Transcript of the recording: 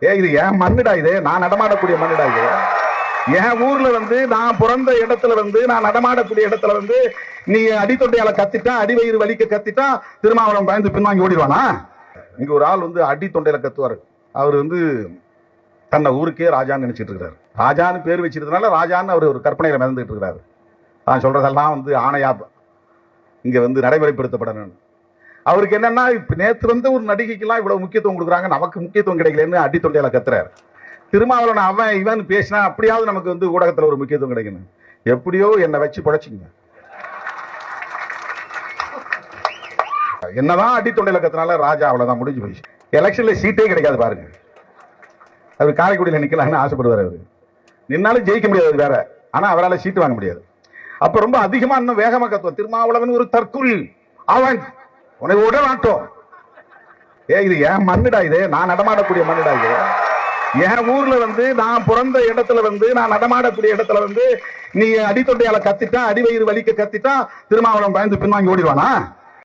இது என் மண்ணுடா, இது நான் நடமாடக்கூடிய மண்ணுடா. இது என் ஊர்ல நான் பிறந்த இடத்துல நான் நடமாடக்கூடிய இடத்துல நீ அடித்தொண்டையால கத்திட்டா, அடிவயிறு வலிக்க கத்திட்டா திருமாவளவன் பயந்து பின்வாங்கி ஓடிடுவானா? இங்க ஒரு ஆள் அடித்தொண்டையில கத்துவாரு. அவர் தன்னை ஊருக்கே ராஜான்னு நினைச்சிட்டு இருக்கிறாரு. ராஜான்னு பேர் வச்சிருந்தனால ராஜான்னு அவர் ஒரு கற்பனையில மிதந்துட்டு இருக்கிறாரு. நான் சொல்றதெல்லாம் ஆணையா இங்க நடைமுறைப்படுத்தப்படணும். அவருக்கு என்னன்னா, இப்ப நேற்று ஒரு நடிகைக்கெல்லாம் இவ்வளவு முக்கியத்துவம் கொடுக்குறாங்க, நமக்கு முக்கியத்துவம் கிடைக்கலன்னு அடித்தொண்டையில கத்துறாரு. திருமாவளவன் அவன் இவன் பேசினா அப்படியாவது நமக்கு ஊடகத்துல ஒரு முக்கியத்துவம் கிடைக்கணும். எப்படியோ என்னை வச்சு புழைச்சிங்க. என்னதான் அடித்தொண்டையில கத்துனால ராஜா அவ்வளவுதான், முடிஞ்சு போயிடுச்சு. எலெக்ஷன்ல சீட்டே கிடைக்காது பாருங்க. அவர் காரைக்குடியில நிக்கலாம்னு ஆசைப்படுவார். அவரு நின்னாலும் ஜெயிக்க முடியாது வேற, ஆனா அவரால் சீட்டு வாங்க முடியாது. அப்ப ரொம்ப அதிகமா இன்னும் வேகமா கத்துவோம், திருமாவளவன் ஒரு தற்குறி, அவன் உன்னை விட மாட்டோம். இது என் மண்ணுடா, இது நான் நடமாடக்கூடிய மண்ணுடா. இது என் ஊர்ல நான் பிறந்த இடத்துல நான் நடமாடக்கூடிய இடத்துல நீ அடித்தொண்டையால கத்திட்டா, அடிவயிறு வலிக்க கத்திட்டா திருமாவளவன் பயந்து பின்வாங்கி ஓடிடுவானா?